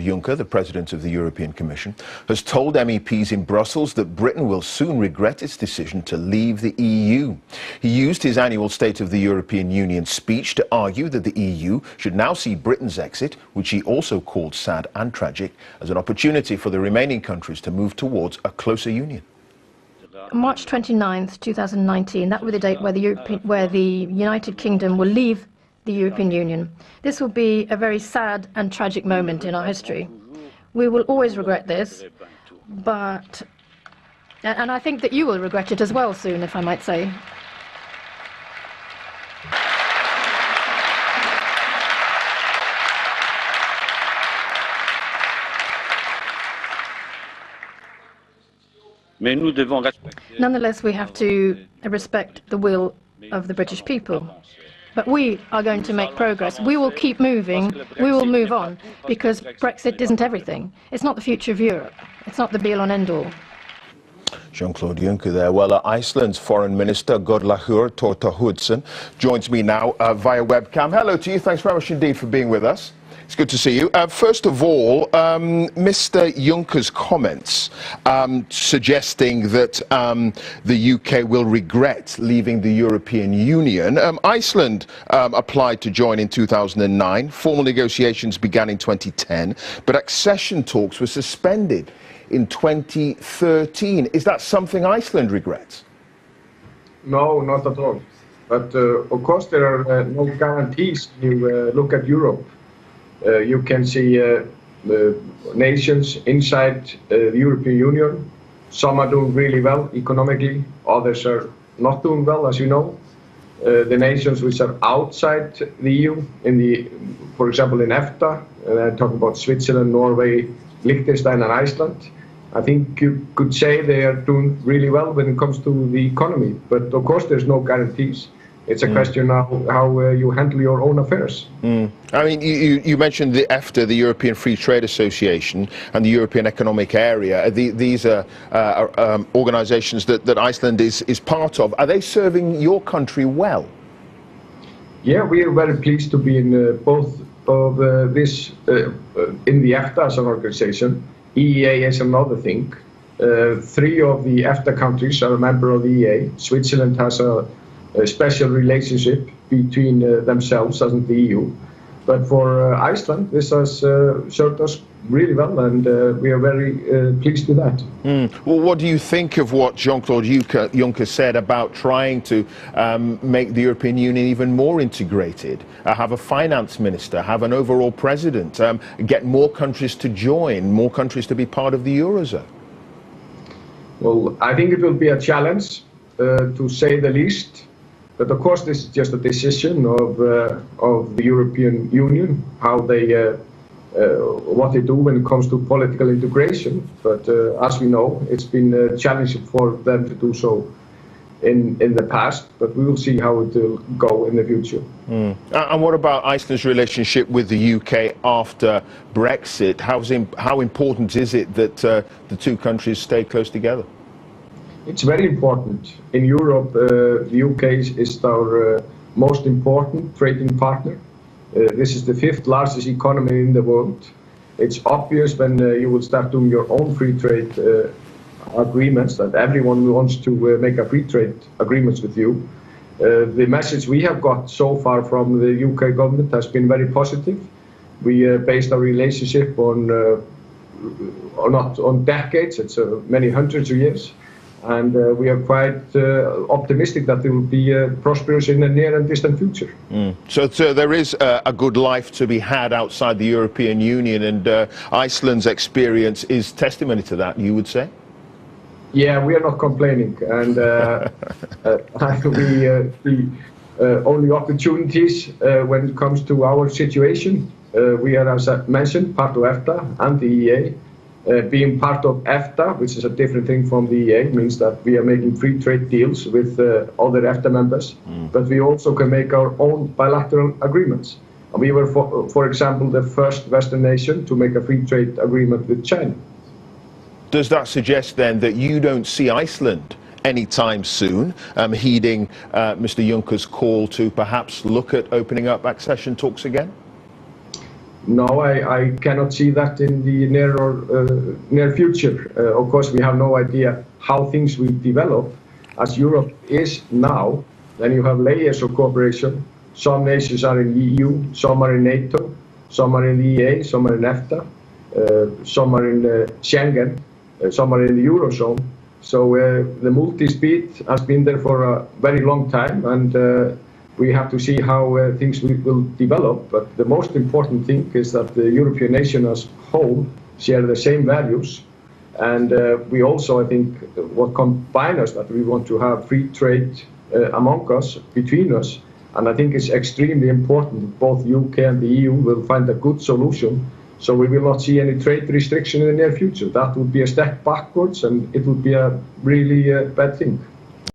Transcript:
Juncker, the President of the European Commission, has told MEPs in Brussels that Britain will soon regret its decision to leave the EU. He used his annual State of the European Union speech to argue that the EU should now see Britain's exit, which he also called sad and tragic, as an opportunity for the remaining countries to move towards a closer union. March 29th, 2019, that will be the date where the United Kingdom will leave the European Union. This will be a very sad and tragic moment in our history. We will always regret this, and I think that you will regret it as well soon, if I might say. Nonetheless, we have to respect the will of the British people. But we are going to make progress. We will keep moving. We will move on, because Brexit isn't everything. It's not the future of Europe. It's not the be-all and end-all. Jean-Claude Juncker there. Well, Iceland's Foreign Minister, Gudlaugur, Thordarson, joins me now via webcam. Hello to you. Thanks very much indeed for being with us. It's good to see you. First of all, Mr. Juncker's comments suggesting that the UK will regret leaving the European Union. Iceland applied to join in 2009. Formal negotiations began in 2010, but accession talks were suspended in 2013. Is that something Iceland regrets? No, not at all. But of course there are no guarantees when you look at Europe. You can see nations inside the European Union. Some are doing really well economically, others are not doing well, as you know. The nations which are outside the EU, for example in EFTA, I'm talking about Switzerland, Norway, Liechtenstein and Iceland, I think you could say they are doing really well when it comes to the economy. But of course there's no guarantees. It's a question now how you handle your own affairs. I mean, you mentioned the EFTA, the European Free Trade Association, and the European Economic Area. These are organisations that Iceland is part of. Are they serving your country well? Yeah, we are very pleased to be in both of this, in the EFTA as an organisation. EEA is another thing. 3 of the EFTA countries are a member of the EEA. Switzerland has a special relationship between themselves and the EU. But for Iceland, this has served us really well, and we are very pleased with that. Well, what do you think of what Jean-Claude Juncker said about trying to make the European Union even more integrated, have a finance minister, have an overall president, get more countries to join, more countries to be part of the Eurozone? Well, I think it will be a challenge, to say the least. But of course, this is just a decision of the European Union, how they, what they do when it comes to political integration. But as we know, it's been challenging for them to do so in the past. But we will see how it will go in the future. And what about Iceland's relationship with the UK after Brexit? How important is it that the two countries stay close together? It's very important. In Europe, the UK is our most important trading partner. This is the 5th largest economy in the world. It's obvious when you will start doing your own free trade agreements that everyone wants to make a free trade agreements with you. The message we have got so far from the UK government has been very positive. We based our relationship on not on decades, it's many hundreds of years. And we are quite optimistic that they will be prosperous in the near and distant future. So there is a good life to be had outside the European Union, and Iceland's experience is testimony to that, you would say? Yeah, we are not complaining, and we see only opportunities when it comes to our situation. We are, as I mentioned, part of EFTA and the EEA. Being part of EFTA, which is a different thing from the EEA, means that we are making free trade deals with other EFTA members, but we also can make our own bilateral agreements. And we were, for example, the first Western nation to make a free trade agreement with China. Does that suggest then that you don't see Iceland anytime soon, heeding Mr. Juncker's call to perhaps look at opening up accession talks again? No, I cannot see that in the near future. Of course, we have no idea how things will develop. As Europe is now, then you have layers of cooperation. Some nations are in the EU, some are in NATO, some are in the EA, some are in EFTA, some are in Schengen, some are in the Eurozone. So the multi-speed has been there for a very long time, and we have to see how things will develop. But the most important thing is that the European nation as a whole share the same values. And we also, I think, what combines us, that we want to have free trade among us, between us. And I think it's extremely important that both UK and the EU will find a good solution, so we will not see any trade restriction in the near future. That would be a step backwards, and it would be a really bad thing.